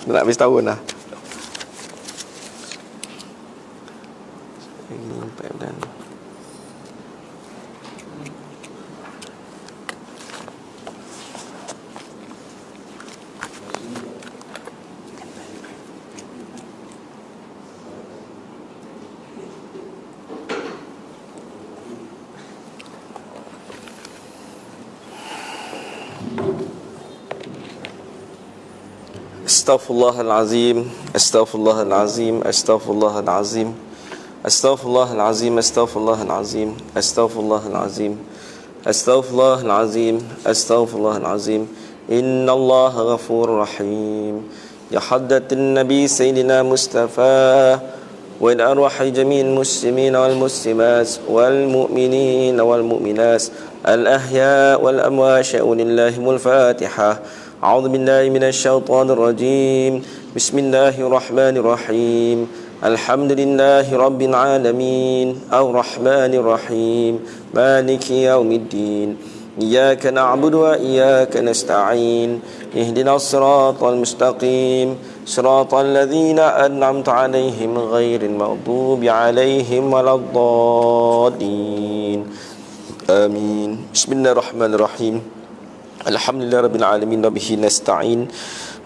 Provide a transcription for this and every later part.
Nak habis tahun dah. Astaghfirullahalazim, astaghfirullahalazim, astaghfirullahalazim, astaghfirullahalazim, astaghfirullahalazim, astaghfirullahalazim, astaghfirullahalazim, astaghfirullahalazim. Innallaha ghafurur rahim. Ya haddatin nabi sayyidina Mustafa wa arwahi jami'il muslimin wal muslimat wal mu'minin wal mu'minat al ahya wal amwat lillahi Fatihah. أعوذ بالله من الشيطان الرجيم بسم الله الرحمن الرحيم الحمد لله رب العالمين الرحمن الرحيم مالك يوم الدين إياك نعبد وإياك نستعين اهدنا الصراط المستقيم صراط الذين أنعمت عليهم غير المغضوب عليهم ولا الضالين آمين بسم الله الرحمن الرحيم Alhamdulillah Rabbil Alamin Wabihi nasta'in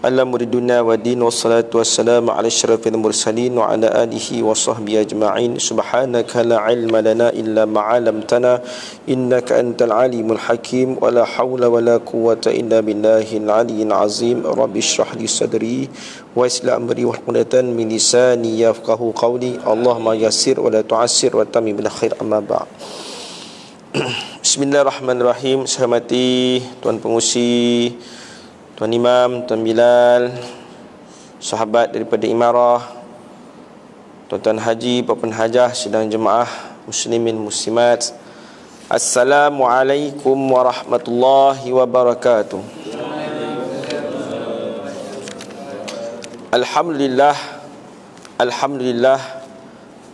ala muriduna wa din wassalatu wassalamu ala syarafil mursalin wa ala alihi wa sahbihi ajma'in. Subhanaka la ilma lana illa ma'alamtana innaka antal alimul hakim wa la hawla wa la quwwata illa billahil aliyyil azim. Rabbi shrah li sadri wa yassir amri wa hlul min lisani yafqahu qawli. Allahumma yassir wa la tu'assir wa tamim bil khair, amma ba'd. Bismillahirrahmanirrahim. Saya hormati Tuan Pengusi, Tuan Imam, Tuan Bilal, sahabat daripada Imarah, Tuan-tuan Haji, Puan Hajah, sidang jemaah muslimin muslimat. Assalamualaikum warahmatullahi wabarakatuh. Alhamdulillah, Alhamdulillah,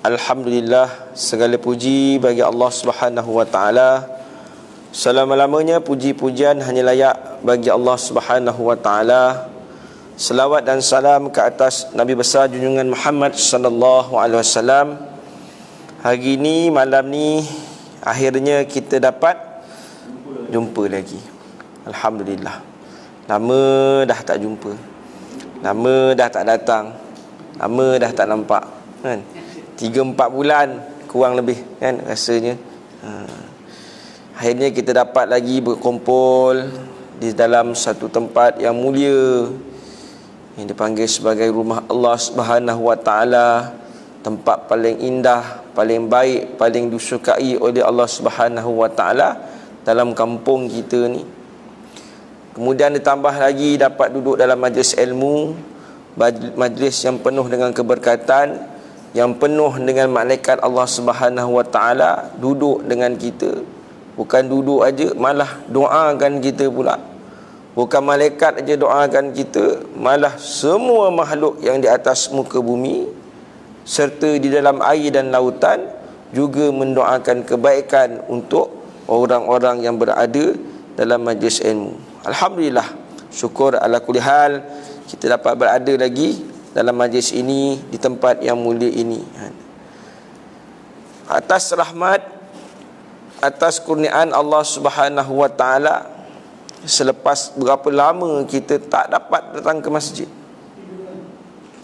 Alhamdulillah, segala puji bagi Allah Subhanahu wa taala. Selama-lamanya puji-pujian hanya layak bagi Allah Subhanahu wa taala. Selawat dan salam ke atas Nabi besar junjungan Muhammad sallallahu alaihi wasallam. Hari ini, malam ni, akhirnya kita dapat jumpa lagi. Alhamdulillah. Lama dah tak jumpa. Lama dah tak datang. Lama dah tak nampak, kan? 3-4 bulan kurang lebih, kan, rasanya. Akhirnya kita dapat lagi berkumpul di dalam satu tempat yang mulia yang dipanggil sebagai rumah Allah Subhanahu wa taala, tempat paling indah, paling baik, paling disukai oleh Allah Subhanahu wa taala dalam kampung kita ni. Kemudian ditambah lagi dapat duduk dalam majlis ilmu, majlis yang penuh dengan keberkatan, yang penuh dengan malaikat Allah Subhanahu wa taala duduk dengan kita. Bukan duduk aja, malah doakan kita pula. Bukan malaikat aja doakan kita, malah semua makhluk yang di atas muka bumi serta di dalam air dan lautan juga mendoakan kebaikan untuk orang-orang yang berada dalam majlis ilmu. Alhamdulillah, syukur ala kulli hal kita dapat berada lagi dalam majlis ini, di tempat yang mulia ini. Atas rahmat, atas kurniaan Allah Subhanahu wa taala, selepas berapa lama kita tak dapat datang ke masjid?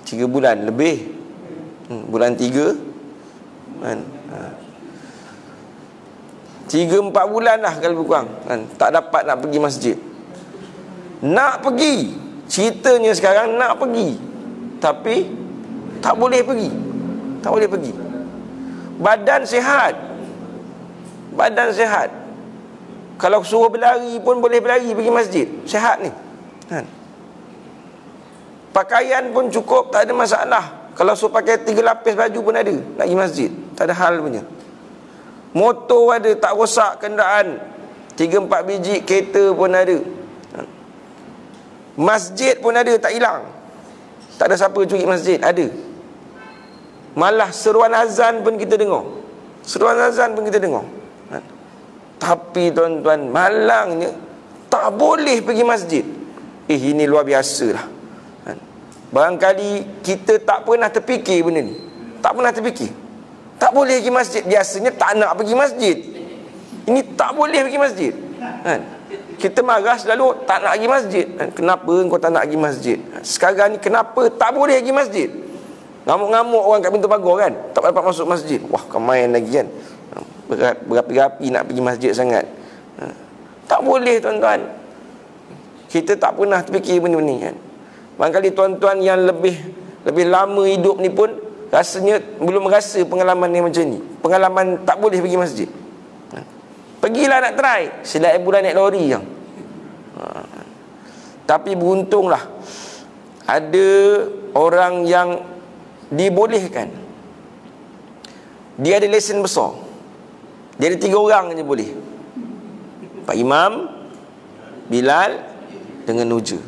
3 bulan lebih. Bulan 3, kan? 3-4 bulan dah kalau kurang, kan? Tak dapat nak pergi masjid. Nak pergi, ceritanya sekarang nak pergi, tapi tak boleh pergi. Tak boleh pergi. Badan sihat. Badan sihat. Kalau suruh berlari pun boleh berlari pergi masjid. Sihat ni, kan? Pakaian pun cukup, tak ada masalah. Kalau suruh pakai 3 lapis baju pun ada, nak pergi masjid, tak ada hal punya. Motor ada, tak rosak kenderaan. 3-4 biji kereta pun ada. Masjid pun ada, tak hilang. Tak ada siapa curi masjid, ada. Malah seruan azan pun kita dengar. Seruan azan pun kita dengar. Tapi tuan-tuan, malangnya tak boleh pergi masjid. Ini luar biasa lah. Barangkali kita tak pernah terfikir benda ni. Tak pernah terfikir. Tak boleh pergi masjid. Biasanya tak nak pergi masjid. Ini tak boleh pergi masjid. Kan? Kita marah selalu tak nak pergi masjid. Kan? Kenapa kau tak nak pergi masjid? Sekarang ni kenapa tak boleh pergi masjid? Ngamuk-ngamuk orang kat pintu pagar kan. Tak dapat masuk masjid. Wah, kau main lagi kan. Berapi-api nak pergi masjid sangat. Tak boleh tuan-tuan. Kita tak pernah terfikir benda-benda ni kan. Barangkali tuan-tuan yang lebih lama hidup ni pun rasanya belum merasa pengalaman yang macam ni. Pengalaman tak boleh pergi masjid. Pergilah nak try. Silap bulan naik lori yang. Tapi beruntunglah ada orang yang dibolehkan. Dia ada lesen besar. Dia ada 3 orang je boleh. Pak Imam, Bilal dengan Uja.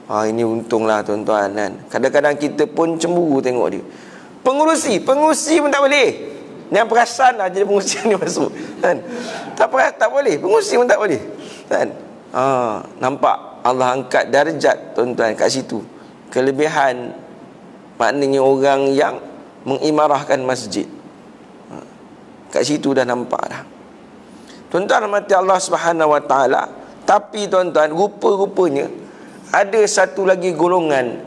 Ini untunglah tuan-tuan kan. Kadang-kadang kita pun cemburu tengok dia. Pengurusi pun tak boleh. Yang perasan lah jadi pengurusi ni masuk kan. Tak boleh. Pengurusi pun tak boleh kan. Nampak Allah angkat darjat tuan-tuan kat situ. Kelebihan maknanya orang yang mengimarahkan masjid. Kat situ dah nampak dah. Tuan-tuan rahmati Allah Subhanahu Wa Taala. Tapi tuan-tuan, rupa-rupanya ada satu lagi golongan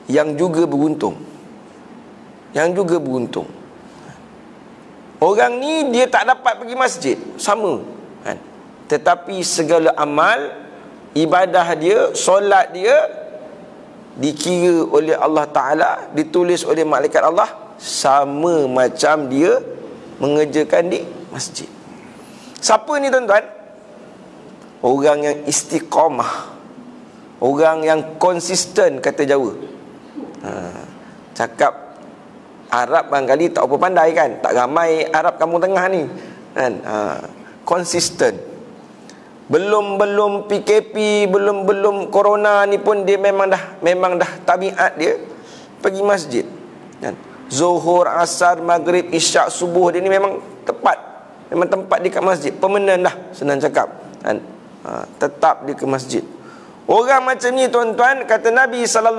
yang juga beruntung. Orang ni dia tak dapat pergi masjid, sama kan? Tetapi segala amal, ibadah dia, solat dia dikira oleh Allah Ta'ala, ditulis oleh malaikat Allah sama macam dia mengerjakan di masjid. Siapa ni tuan-tuan? Orang yang istiqamah, orang yang konsisten, kata Jawa. Cakap Arab barangkali tak apa pandai kan. Tak ramai Arab kampung tengah ni kan. Konsisten. Belum PKP, belum corona ni pun dia memang dah tabiat dia pergi masjid kan. Zuhur, Asar, Maghrib, Isyak, Subuh dia ni memang tepat. Memang tempat dia kat masjid. Permanent dah, senang cakap kan. Tetap dia ke masjid. Orang macam ni tuan-tuan, kata Nabi SAW,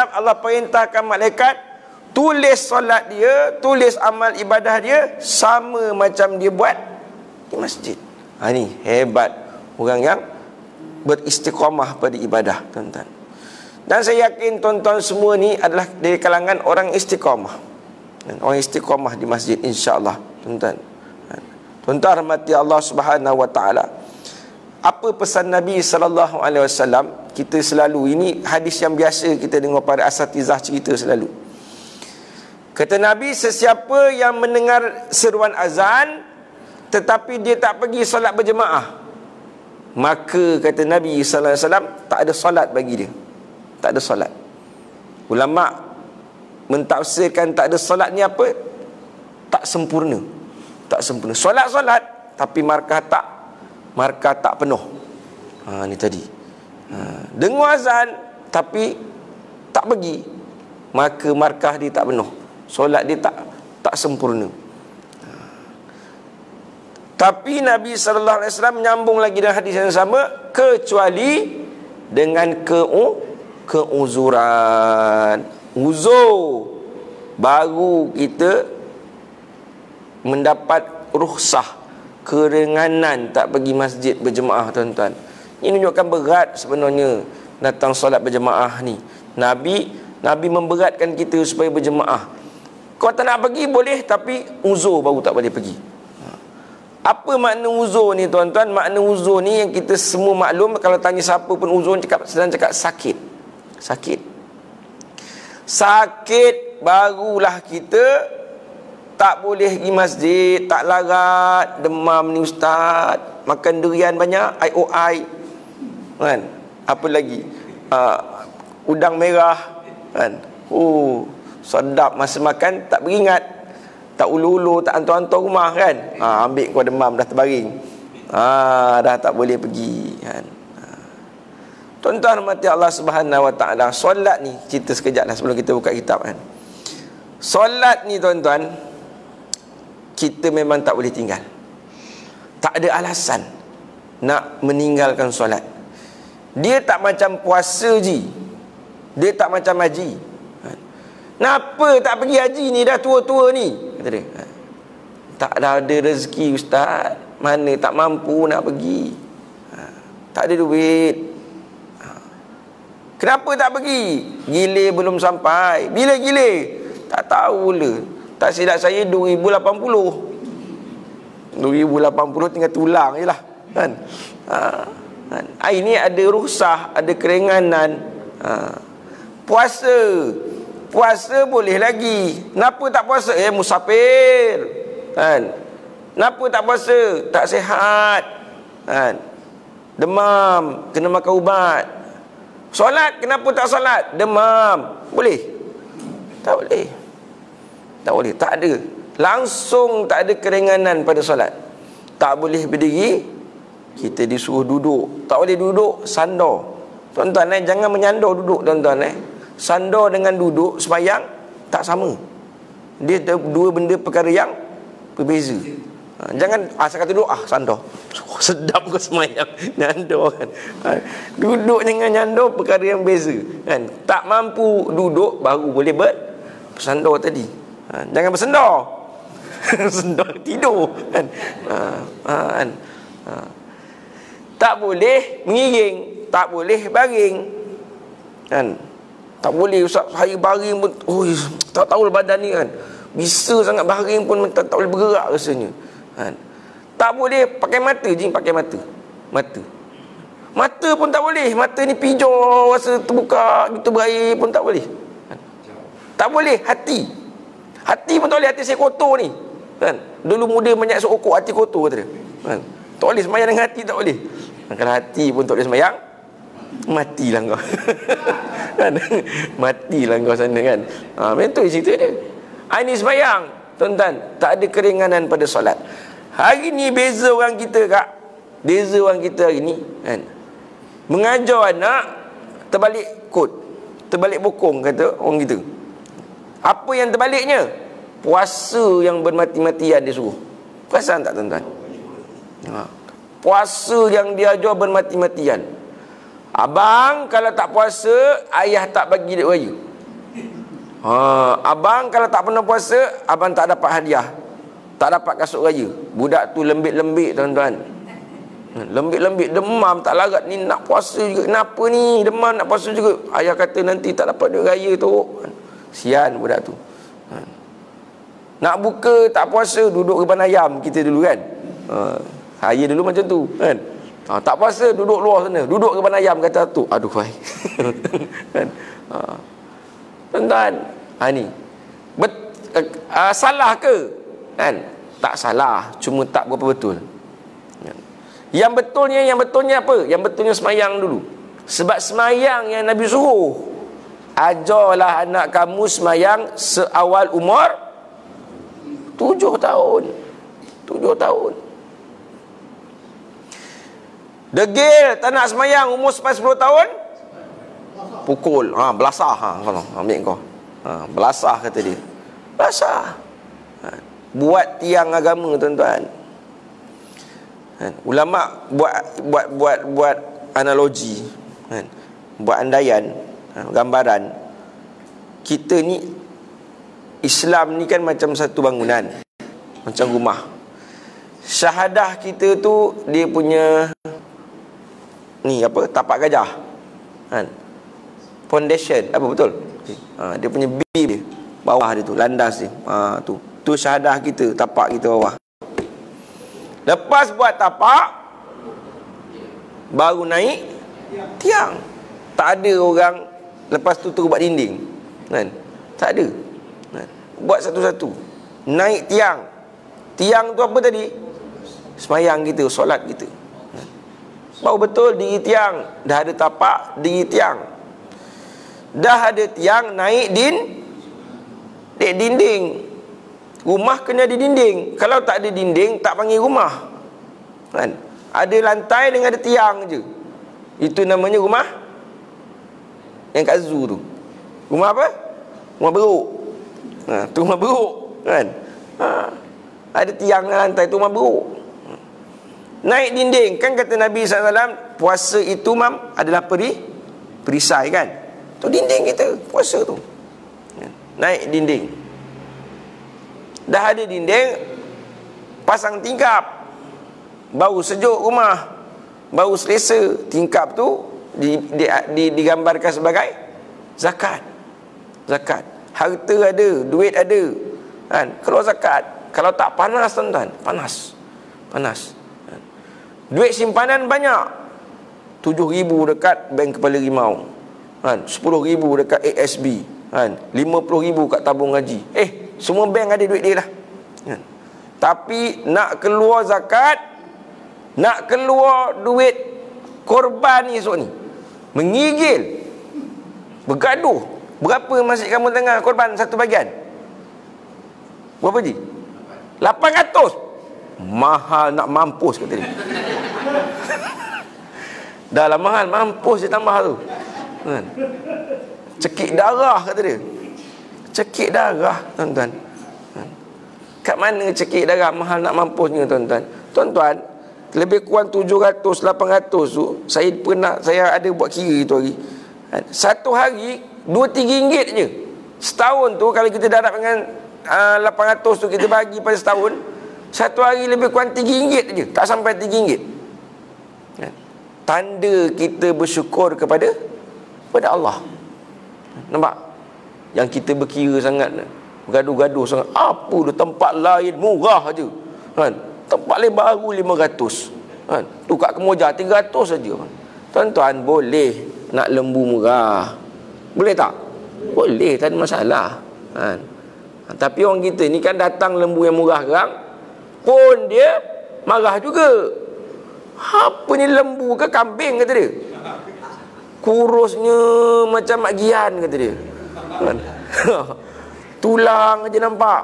Allah perintahkan malaikat tulis solat dia, tulis amal ibadah dia sama macam dia buat di masjid. Ni hebat orang yang beristiqamah pada ibadah tuan-tuan. Dan saya yakin tuan-tuan semua ni adalah dari kalangan orang istiqamah. Orang istiqamah di masjid, insya-Allah tuan-tuan. Tuan-tuan rahmati Allah Subhanahu Wa Taala. Apa pesan Nabi SAW? Kita selalu, ini hadis yang biasa kita dengar pada asatizah cerita selalu. Kata Nabi, sesiapa yang mendengar seruan azan tetapi dia tak pergi solat berjemaah, maka kata Nabi SAW, tak ada solat bagi dia. Tak ada solat. Ulama mentafsirkan tak ada solat ni apa? Tak sempurna. Tak sempurna. Solat tapi markah tak penuh. Ni tadi. Dengar azan tapi tak pergi, maka markah dia tak penuh. Solat dia tak sempurna. Tapi Nabi SAW menyambung lagi dengan hadis yang sama, kecuali dengan keuzuran. Uzur baru kita mendapat rukhsah, keringanan tak pergi masjid berjemaah tuan-tuan. Ini menunjukkan berat sebenarnya datang solat berjemaah ni. Nabi memberatkan kita supaya berjemaah. Kau tak nak pergi boleh, tapi uzur baru tak boleh pergi. Apa makna uzur ni tuan-tuan? Makna uzur ni yang kita semua maklum. Kalau tanya siapa pun uzur sedang cakap sakit. Sakit barulah kita tak boleh pergi masjid, tak larat, demam ni ustaz, makan durian banyak, IOI kan. Apa lagi? Udang merah kan. Sedap masa makan, tak beringat, tak ulu-ulu, tak hantar-hantar rumah kan. Ambil kau demam, dah terbaring, dah tak boleh pergi kan. Tuan-tuan rahmati Allah Subhanahu Wa Taala, solat ni cerita sekejap lah sebelum kita buka kitab kan. Solat ni tuan-tuan, kita memang tak boleh tinggal. Tak ada alasan nak meninggalkan solat. Dia tak macam puasa je. Dia tak macam haji. Kenapa tak pergi haji ni, dah tua-tua ni? Kata dia. Tak ada rezeki ustaz. Mana tak mampu nak pergi. Tak ada duit. Kenapa tak pergi? Gile belum sampai. Bila gile? Tak tahu pula. Tak silap saya 2080. 2080 tinggal tulang je lah. Kan? Ini ada rukhsah, ada keringanan. Puasa. Puasa boleh lagi. Kenapa tak puasa? Musafir. Kan? Kenapa tak puasa? Tak sihat. Kan? Demam, kena makan ubat. Solat, kenapa tak solat? Demam. Boleh? Tak boleh. Tak boleh, tak ada. Langsung tak ada keringanan pada solat. Tak boleh berdiri, kita disuruh duduk. Tak boleh duduk, sandar. Tuan-tuan jangan menyandar duduk, tuan-tuan Sandar dengan duduk sembahyang tak sama. Dia dua benda perkara yang berbeza. Jangan saya kata duduk, sandar. Sedap ke sembahyang, nyandar kan. Duduk dengan nyandar perkara yang beza kan. Tak mampu duduk baru boleh bersandar tadi. Jangan bersendar. Sendar tidur kan. Tak boleh mengiring, tak boleh baring kan. Tak boleh ustaz, saya baring pun tak tahu badan ni kan. Bisa sangat baring pun tak boleh bergerak rasanya kan. Tak boleh pakai mata, pakai mata. Mata pun tak boleh. Mata ni pijau rasa terbuka gitu berair pun tak boleh kan? Tak boleh hati. Hati pun tak boleh, hati saya kotor ni kan. Dulu muda banyak sokok hati kotor kata dia kan. Tak boleh sembahyang dengan hati, tak boleh. Kalau hati pun tak boleh sembahyang, matilah kau. Kan? Matilah kau sana kan. Betul cerita dia. Ini sembahyang, tuan-tuan, tak ada keringanan pada solat. Hari ni beza orang kita kak. Beza orang kita hari ni kan. Mengajar anak terbalik kod, terbalik bokong kata orang kita. Apa yang terbaliknya? Puasa yang bermati-matian dia suruh. Perasan tak tuan-tuan? Puasa yang dia ajar bermati-matian. Abang kalau tak puasa, ayah tak bagi duit raya. Abang kalau tak pernah puasa, abang tak dapat hadiah, tak dapat kasut raya. Budak tu lembik-lembik tuan-tuan. Lembik-lembik, demam tak larat ni, nak puasa juga. Kenapa ni demam nak puasa juga? Ayah kata nanti tak dapat duit raya tu. Sian budak tu. Nak buka tak puasa, duduk depan ayam kita dulu kan. Saya dulu macam tu kan. Tak puasa duduk luar sana, duduk depan ayam kata tu. Aduh wai. Kan. Tuan-tuan, ni salah ke? Kan? Tak salah, cuma tak berapa betul. Yang betulnya apa? Yang betulnya semayang dulu. Sebab semayang yang Nabi suruh, ajarlah anak kamu semayang seawal umur 7 tahun. 7 tahun. Degil tak nak semayang umur sampai 10 tahun, pukul, belasah, ambil kau. Belasah kata dia. Belasah. Buat tiang agama tuan-tuan. Ulama buat analogi, buat andaian, gambaran. Kita ni Islam ni kan macam satu bangunan, macam rumah. Syahadah kita tu dia punya ni apa, tapak gajah kan, foundation apa betul, dia punya beam dia, bawah dia tu, landas dia, tu syahadah kita, tapak kita bawah. Lepas buat tapak, baru naik tiang. Tak ada orang lepas tu terus buat dinding kan, tak ada kan? Buat satu-satu, naik tiang. Tiang tu apa tadi? Semayang kita, solat kita. Baru betul diri tiang. Dah ada tapak, diri tiang. Dah ada tiang, naik dinding. Rumah kena ada dinding. Kalau tak ada dinding, tak panggil rumah kan? Ada lantai dengan ada tiang je, itu namanya rumah. Yang kat zoo tu rumah apa? Rumah beruk. Tu rumah beruk kan. Ada tiang dengan lantai, tu rumah beruk. Naik dinding kan, kata Nabi SAW, puasa itu adalah perisai kan. Tu dinding kita puasa tu. Naik dinding. Dah ada dinding, pasang tingkap. Bau sejuk rumah, bau selesa. Tingkap tu digambarkan sebagai zakat. Zakat. Harta ada, duit ada, kan? Keluar zakat. Kalau tak panas, tuan-tuan, panas. Kan? Duit simpanan banyak, 7,000 dekat bank Kepala Rimau, kan? 10,000 dekat ASB, kan? 50,000 kat tabung haji. Semua bank ada duit dia lah, kan? Tapi nak keluar zakat, nak keluar duit korban ni esok ni, menggigil, bergaduh. Berapa masjid kamu tengah korban satu bagian? Berapa ji? 800. Mahal nak mampus kata dia. Dah lah mahal, mampus dia tambah tu, kan? Cekik darah kata dia. Cekik darah, tuan-tuan. Kat mana cekik darah mahal nak mampusnya, tuan-tuan? Tuan-tuan, lebih kurang 700, 800 tu, saya ada buat kira itu hari. Satu hari 2-3 ringgit je. Setahun tu kalau kita darab dengan 800 tu, kita bagi pada setahun, satu hari lebih kurang 3 ringgit je, tak sampai 3 ringgit. Tanda kita bersyukur kepada Allah. Nampak? Yang kita berkira sangat, bergaduh-gaduh sangat, apa tu tempat lain murah je, kan? Tempat lain baru 500, kan? Tu kat Kemoja 300 saja. Tuan-tuan, boleh nak lembu murah, boleh tak? Boleh, tak ada masalah, kan? Tapi orang kita ni kan datang lembu yang murah sekarang pun dia marah juga. Apa ni, lembu ke kambing kata dia? Kurusnya macam mak gian kata dia, kan? Tulang aja nampak.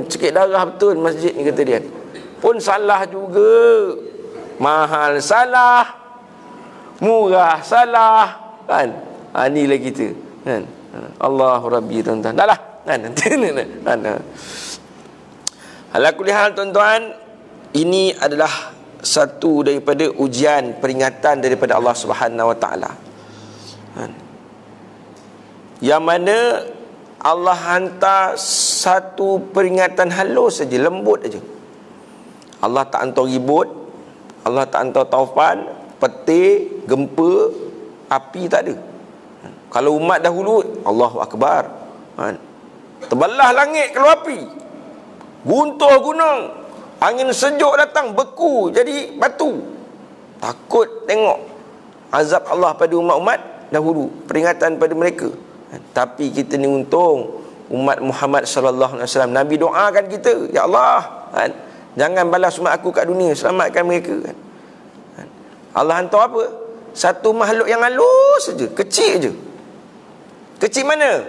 Cekik darah betul masjid ni kata dia. Pun salah juga. Mahal salah, murah salah, kan? Inilah kita, kan? Allahu Rabbi, tuan-tuan. Dah lah, kan? Ala kulli hal, tuan-tuan, ini adalah satu daripada ujian, peringatan daripada Allah Subhanahu Wa Taala, kan? Yang mana Allah hantar satu peringatan halus saja, lembut saja. Allah tak hantar ribut, Allah tak hantar taufan, petir, gempa, api, tak ada. Kalau umat dahulu, Allahu Akbar, kan? Terbelah langit keluar api, guntur gunung, angin sejuk datang beku jadi batu. Takut tengok azab Allah pada umat-umat dahulu, peringatan pada mereka. Tapi kita ni untung, umat Muhammad sallallahu alaihi wasallam, Nabi doakan kita, ya Allah, kan? Jangan balas umat aku kat dunia, selamatkan mereka, kan? Allah hantar apa? Satu makhluk yang halus saja, kecil je. Kecil mana?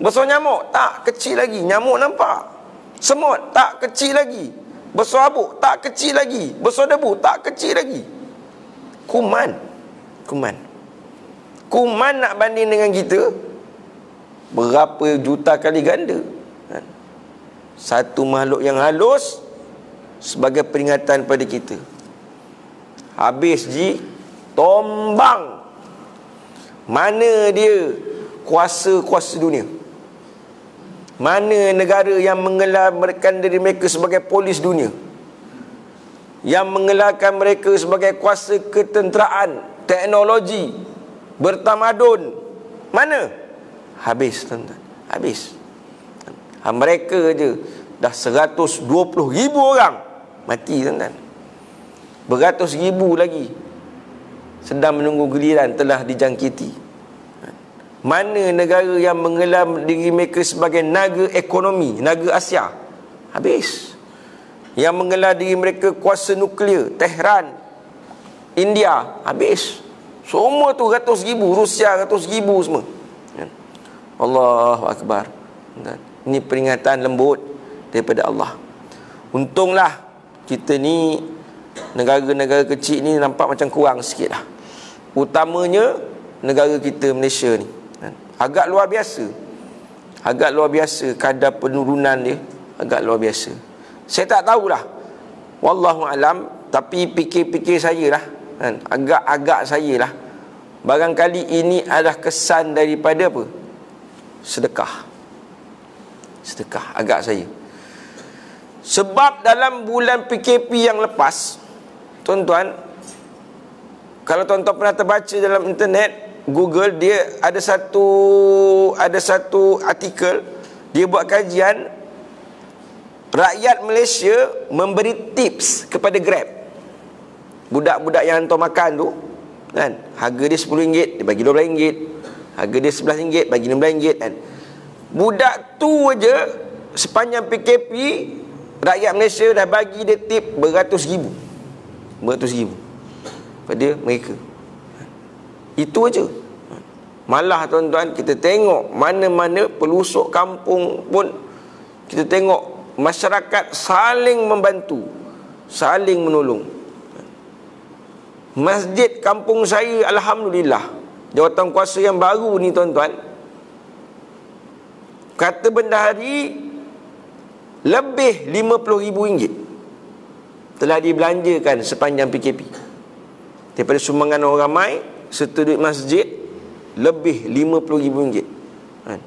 Besar nyamuk? Tak, kecil lagi. Nyamuk nampak. Semut? Tak, kecil lagi. Besar habuk? Tak, kecil lagi. Besar debu? Tak, kecil lagi. Kuman nak banding dengan kita berapa juta kali ganda, kan? Satu makhluk yang halus sebagai peringatan pada kita. Habis ji, tombang. Mana dia kuasa-kuasa dunia? Mana negara yang mengelarkan diri mereka sebagai polis dunia, yang mengelarkan mereka sebagai kuasa ketenteraan, teknologi, bertamadun? Mana? Habis, tuan-tuan. Habis. Mereka je dah 120,000 orang mati, tuan-tuan. Beratus ribu lagi sedang menunggu giliran, telah dijangkiti. Mana negara yang mengelar diri mereka sebagai naga ekonomi, naga Asia? Habis. Yang mengelar diri mereka kuasa nuklear, Tehran, India, habis. Semua tu 100,000, Rusia 100,000 semua. Allahu Akbar. Ini peringatan lembut daripada Allah. Untunglah kita ni, negara-negara kecil ni nampak macam kurang sikit lah. Utamanya negara kita Malaysia ni, agak luar biasa. Agak luar biasa kadar penurunan dia, agak luar biasa. Saya tak tahulah, wallahu alam, tapi fikir-fikir saya lah, kan? Agak-agak saya lah, barangkali ini adalah kesan daripada apa? Sedekah. Sedekah agak saya. Sebab dalam bulan PKP yang lepas, tuan-tuan, kalau tuan-tuan pernah terbaca dalam internet, Google, dia ada satu artikel, dia buat kajian, rakyat Malaysia memberi tips kepada Grab. Budak-budak yang hantar makan tu kan, harga dia RM10, dia bagi RM12. Harga dia RM11, bagi RM16 kan. Budak tu aja sepanjang PKP, rakyat Malaysia dah bagi dia tip beratus-ribu pada mereka. Itu aja. Malah tuan-tuan, kita tengok mana-mana pelusuk kampung pun, kita tengok masyarakat saling membantu, saling menolong. Masjid kampung saya, alhamdulillah, jawatankuasa yang baru ni tuan-tuan, kata bendahari, lebih RM50,000 telah dibelanjakan sepanjang PKP. Daripada sumbangan orang ramai serta duit masjid, lebih RM50,000 kan?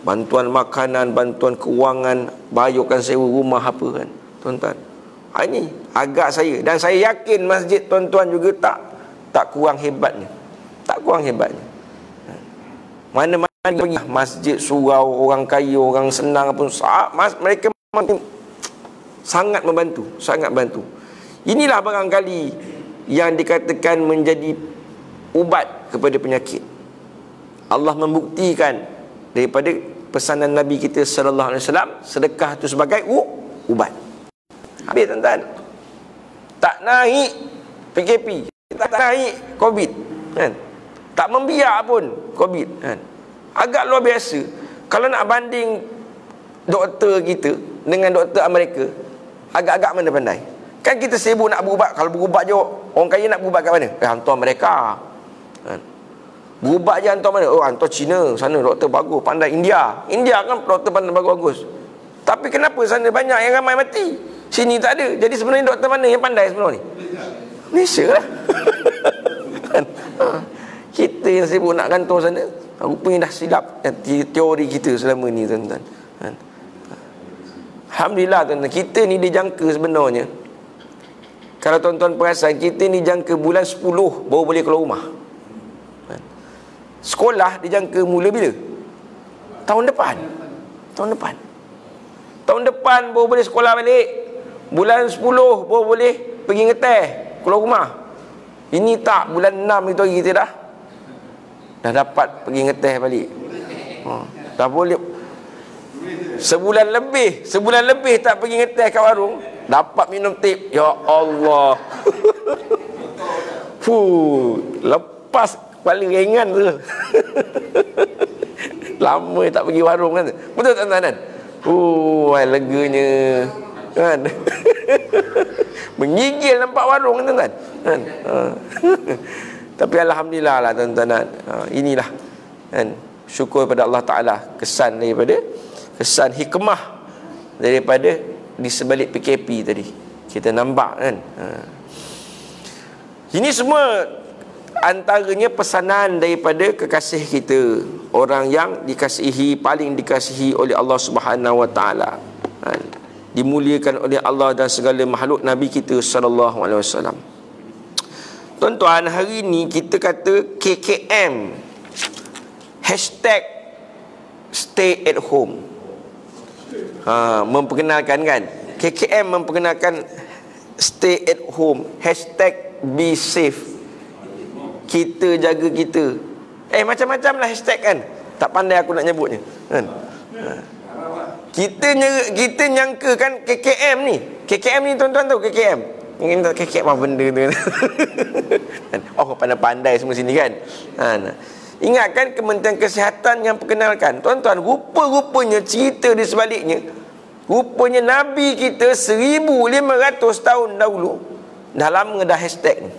Bantuan makanan, bantuan kewangan, bayarkan sewa rumah apa kan, tuan-tuan. Ini agak saya, dan saya yakin masjid tuan-tuan juga tak kurang hebatnya. Tak kurang hebatnya. Mana-mana pergi masjid surau, orang kaya, orang senang pun, mereka sangat membantu, sangat bantu. Inilah barangkali yang dikatakan menjadi ubat kepada penyakit. Allah membuktikan daripada pesanan Nabi kita sallallahu alaihi wasallam, sedekah itu sebagai ubat. Habis tuan-tuan, tak naik PKP, tak naik COVID kan, tak membiak pun COVID kan. Agak luar biasa. Kalau nak banding doktor kita dengan doktor Amerika, agak-agak mana pandai. Kan kita sibuk nak berubat. Kalau berubat je, orang kaya nak berubat kat mana? Hantar mereka kan. Berubat je hantar mana? Oh, hantar China, sana doktor bagus, pandai. India kan doktor pandai bagus-bagus. Tapi kenapa sana banyak yang ramai mati, sini tak ada? Jadi sebenarnya doktor mana yang pandai sebenarnya ni? Malaysia lah. Kita yang sibuk nak gantung sana, rupanya dah silap teori kita selama ni tuan-tuan. Alhamdulillah tuan-tuan, kita ni dijangka sebenarnya. Kalau tuan-tuan perasan, kita ni jangka bulan 10 baru boleh keluar rumah. Sekolah dijangka mula bila? Tahun depan. Tahun depan baru boleh sekolah balik. Bulan 10 baru boleh pergi ngeteh, keluar rumah. Ini tak, bulan 6 itu hari kita dah dapat pergi ngeteh balik. Dah boleh. Sebulan lebih tak pergi ngeteh kat warung, dapat minum tip. Ya Allah. Lepas kepala ringan tu. Lama tak pergi warung kan. Betul tuan-tuan kan? Leganya kan. Menggigil nampak warung kan tuan-tuan kan? Tapi alhamdulillah lah tuan-tuan. Inilah kan, syukur pada Allah Ta'ala, kesan hikmah daripada di sebalik PKP tadi kita nampak kan. Ini semua antaranya pesanan daripada kekasih kita, orang yang dikasihi, paling dikasihi oleh Allah Subhanahu Wa Ta'ala, dimuliakan oleh Allah dan segala makhluk, Nabi kita sallallahu alaihi wasallam. Tuan-tuan, hari ni kita kata KKM, hashtag stay at home, memperkenalkan kan, KKM memperkenalkan stay at home, hashtag be safe, kita jaga kita. Macam-macam lah hashtag kan, tak pandai aku nak nyebutnya kan. Kita nyangka kan KKM ni tuan-tuan tahu KKM apa benda tu kan. Oh, pandai-pandai semua sini kan. Ingatkan Kementerian Kesihatan yang perkenalkan. Tuan-tuan, rupa-rupanya cerita di sebaliknya, rupanya Nabi kita 1500 tahun dahulu dah lama dah hashtag ni.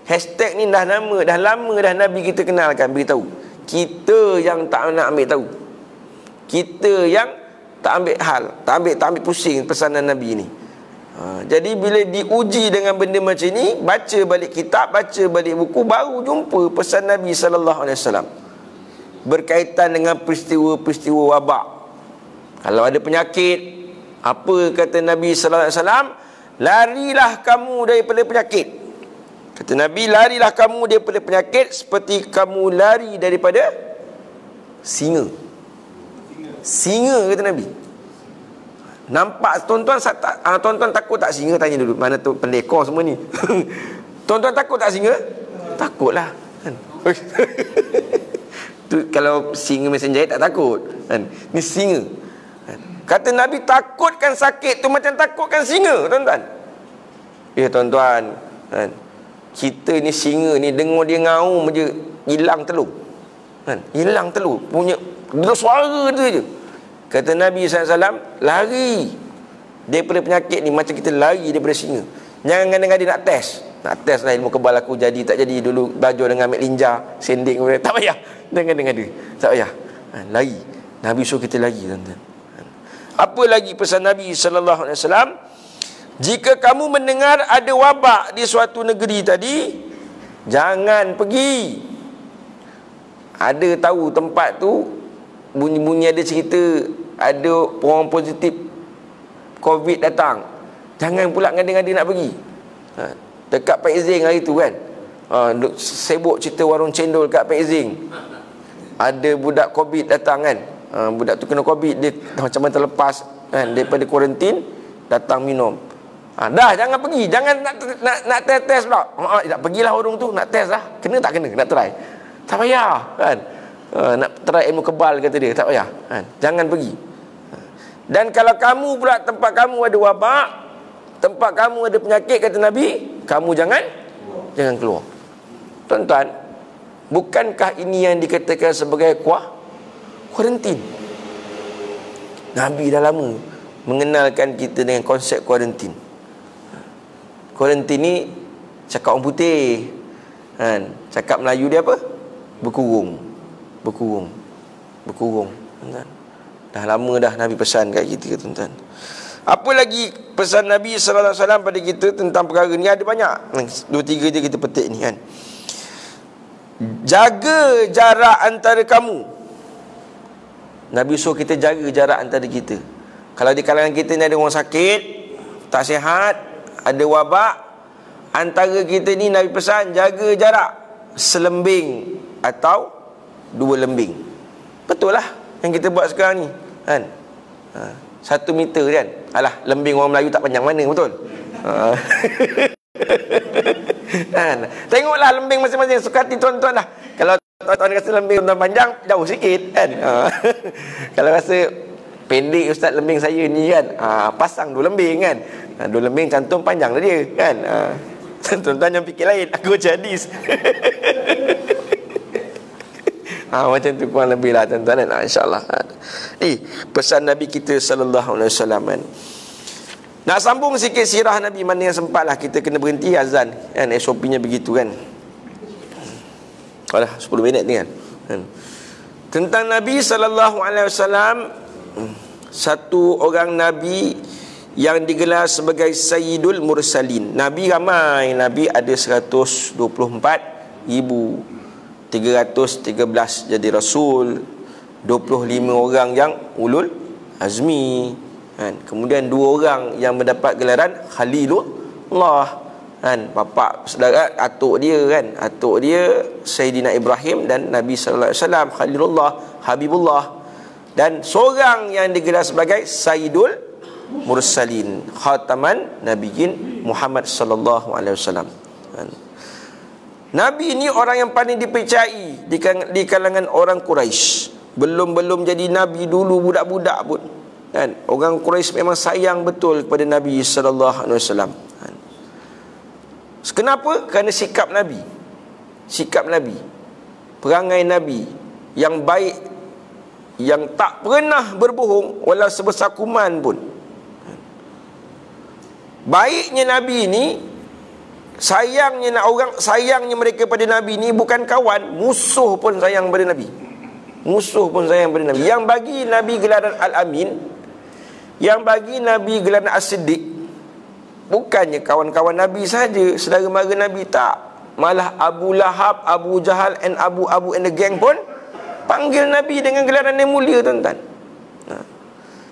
Hashtag ni dah lama dah Nabi kita kenalkan, beritahu. Kita yang tak nak ambil tahu, kita yang tak ambil hal, tak ambil pusing pesanan Nabi ni. Jadi bila diuji dengan benda macam ni, baca balik kitab, baca balik buku, baru jumpa pesan Nabi SAW berkaitan dengan peristiwa-peristiwa wabak. Kalau ada penyakit, apa kata Nabi SAW? Larilah kamu daripada penyakit. Kata Nabi, larilah kamu daripada penyakit seperti kamu lari daripada singa. Singa kata Nabi. Nampak tuan-tuan tuan-tuan takut tak singa? Tanya dulu. Mana tu pendekor semua ni? Tuan-tuan takut tak singa? Takutlah kan? Tu, kalau singa mesin jahit tak takut kan? Ni singa kan? Kata Nabi, takutkan sakit tu macam takutkan singa, tuan-tuan. Ya tuan-tuan kan? Kita ni singa ni, dengar dia ngaum je hilang telur kan? Hilang telur. Punya suara tu je. Kata Nabi SAW, lari daripada penyakit ni macam kita lari daripada singa. Jangan kadang-kadang nak test. Nak test lah ilmu kebal aku jadi tak jadi. Dulu belajar dengan ambil linja, sending. Tak payah. Jangan kadang-kadang. Tak payah. Lari. Nabi suruh kita lari, tuan-tuan. Apa lagi pesan Nabi SAW? Jika kamu mendengar ada wabak di suatu negeri tadi, jangan pergi. Ada tahu tempat tu, bunyi-bunyi ada cerita ada orang positif COVID datang, jangan pula kadang-kadang nak pergi. Dekat Pak Zing hari tu kan, sibuk cerita warung cendol kat Pak Zing, ada budak COVID datang kan. Budak tu kena COVID, dia macam mana terlepas kan daripada kuarantin, datang minum. Dah jangan pergi, jangan nak test pula. Tak pergilah warung tu, nak test lah. Kena tak kena, nak try. Tak payah kan. Nak try ilmu kebal kata dia, tak payah kan? Jangan pergi. Dan kalau kamu pula tempat kamu ada wabak, tempat kamu ada penyakit, kata Nabi, kamu jangan keluar. Tuan-tuan, bukankah ini yang dikatakan sebagai kuarantin? Nabi dah lama mengenalkan kita dengan konsep kuarantin. Kuarantin ni cakap orang putih kan? Cakap Melayu dia apa? Berkurung. Tuan-tuan. Dah lama dah Nabi pesan kat kita, tuan-tuan. Apa lagi pesan Nabi SAW pada kita tentang perkara ni? Ada banyak. 2-3 je kita petik ni kan. Jaga jarak antara kamu. Nabi suruh kita jaga jarak antara kita. Kalau di kalangan kita ni ada orang sakit, tak sihat, ada wabak, antara kita ni Nabi pesan jaga jarak selembing atau 2 lembing. Betul lah yang kita buat sekarang ni kan. 1 meter kan. Alah, lembing orang Melayu tak panjang mana, betul? Kan? Tengoklah lembing masing-masing, suka hati tuan-tuan lah. Kalau tuan-tuan rasa lembing tuan panjang, jauh sikit kan. Kalau rasa pendek ustaz lembing saya ni kan, pasang 2 lembing kan. 2 lembing cantum panjang lah dia kan. Tuan-tuan jangan fikir lain, aku baca hadis. Macam tu kurang lebih lah tuan-tuan kan. InsyaAllah pesan Nabi kita SAW kan. Nak sambung sikit sirah Nabi, mana yang sempat lah. Kita kena berhenti azan kan, SOP-nya begitu kan. Alah 10 minit ni kan. Tentang Nabi SAW, satu orang Nabi yang digelar sebagai Sayyidul Mursalin. Nabi ramai. Nabi ada 124,313 jadi Rasul, 25 orang yang ulul azmi kan? Kemudian 2 orang yang mendapat gelaran Khalilullah kan? Bapa saudara atuk dia kan, atuk dia Sayyidina Ibrahim dan Nabi sallallahu alaihi wasallam Khalilullah, Habibullah. Dan seorang yang digelar sebagai Sayyidul Mursalin, Khataman Nabiyyin Muhammad sallallahu alaihi wasallam kan? Nabi ni orang yang paling dipercayai di kalangan orang Quraisy. Belum jadi Nabi dulu, budak-budak pun kan? Orang Quraisy memang sayang betul kepada Nabi sallallahu alaihi wasallam kan? Kenapa? Kerana sikap Nabi, perangai Nabi yang baik, yang tak pernah berbohong walau sebesar kuman pun. Baiknya Nabi ni, sayangnya mereka pada Nabi ni bukan kawan, musuh pun sayang pada Nabi. Yang bagi Nabi gelaran Al-Amin, yang bagi Nabi gelaran As-Siddiq, bukannya kawan-kawan Nabi saja, saudara mara Nabi, tak. Malah Abu Lahab, Abu Jahal and Abu and the gang pun panggil Nabi dengan gelaran yang mulia, tuan-tuan.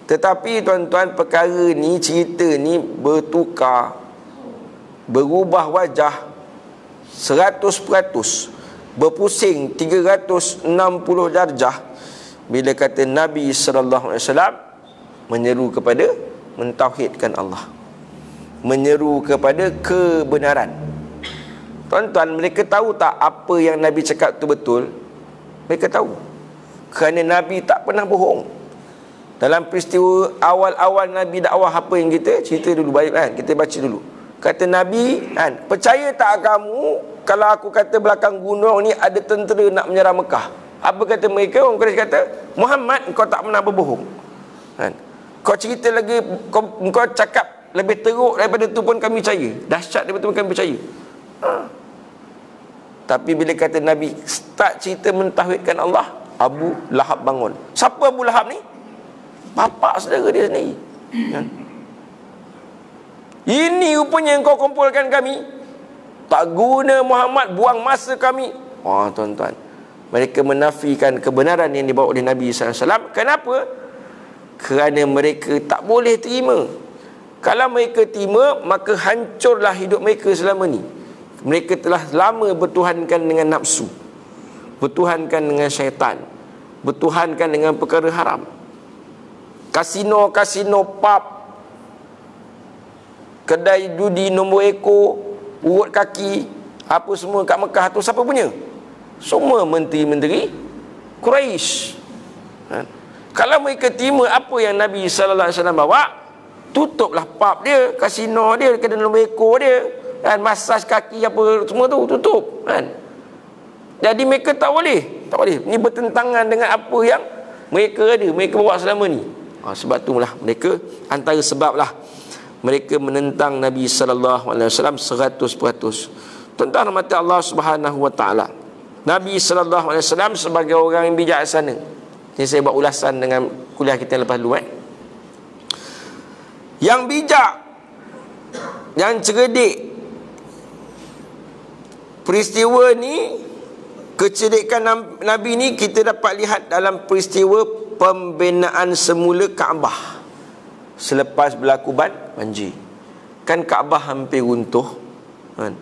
Tetapi tuan-tuan, perkara ni, cerita ni bertukar, berubah wajah 100%, berpusing 360 darjah bila kata Nabi SAW menyeru kepada mentauhidkan Allah, menyeru kepada kebenaran. Tuan-tuan, mereka tahu tak apa yang Nabi cakap tu betul? Mereka tahu, kerana Nabi tak pernah bohong. Dalam peristiwa awal-awal Nabi dakwah, apa yang kita cerita dulu, baik kan, kita baca dulu. Kata Nabi kan, percaya tak kamu kalau aku kata belakang gunung ni ada tentera nak menyerang Mekah? Apa kata mereka? Orang Quraisy kata, Muhammad, kau tak pernah berbohong kan? Kau cerita lagi, kau cakap lebih teruk daripada tu pun kami percaya, dahsyat daripada tu pun kami percaya. Tapi bila kata Nabi start cerita mentauhidkan Allah, Abu Lahab bangun. Siapa Abu Lahab ni? Bapa saudara dia sendiri kan? Ini rupanya yang kau kumpulkan kami, tak guna Muhammad, buang masa kami. Tuan-tuan, mereka menafikan kebenaran yang dibawa oleh Nabi SAW. Kenapa? Kerana mereka tak boleh terima. Kalau mereka terima, maka hancurlah hidup mereka selama ni. Mereka telah lama bertuhankan dengan nafsu, bertuhankan dengan syaitan, bertuhankan dengan perkara haram. Kasino, pub, kedai judi nombor ekor, urut kaki, apa semua kat Mekah tu siapa punya? Semua menteri-menteri Quraisy. Kalau mereka terima apa yang Nabi SAW bawa, tutuplah pub dia, kasino dia, kedai nombor ekor dia, kan, masaj kaki apa semua tu tutup kan. Jadi mereka tak boleh. Ini bertentangan dengan apa yang mereka ada, mereka bawa selama ni. Sebab itulah mereka, antara sebablah mereka menentang Nabi SAW 100%. Tuan-tuan rahmati Allah Subhanahu Wa Taala, Nabi SAW sebagai orang yang bijaksana. Ini saya buat ulasan dengan kuliah kita yang lepas dulu. Yang bijak, yang cerdik. Peristiwa ni, kecerdikan Nabi ni kita dapat lihat dalam peristiwa pembinaan semula Kaabah selepas berlaku banjir. Kan Kaabah hampir runtuh kan?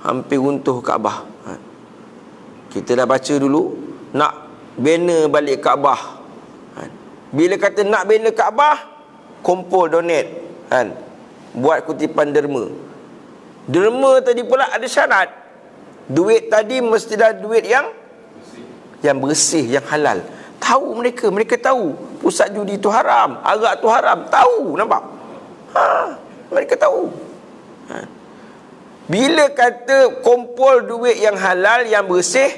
Hampir runtuh Kaabah kan? Kita dah baca dulu, nak bina balik Kaabah kan? Bila kata nak bina Kaabah, kumpul donate kan? Buat kutipan derma. Derma tadi pula ada syarat. Duit tadi mesti dah duit yang bersih, yang halal. Tahu mereka tahu pusat judi tu haram, arak tu haram, tahu, nampak? Mereka tahu. Bila kata kumpul duit yang halal, yang bersih,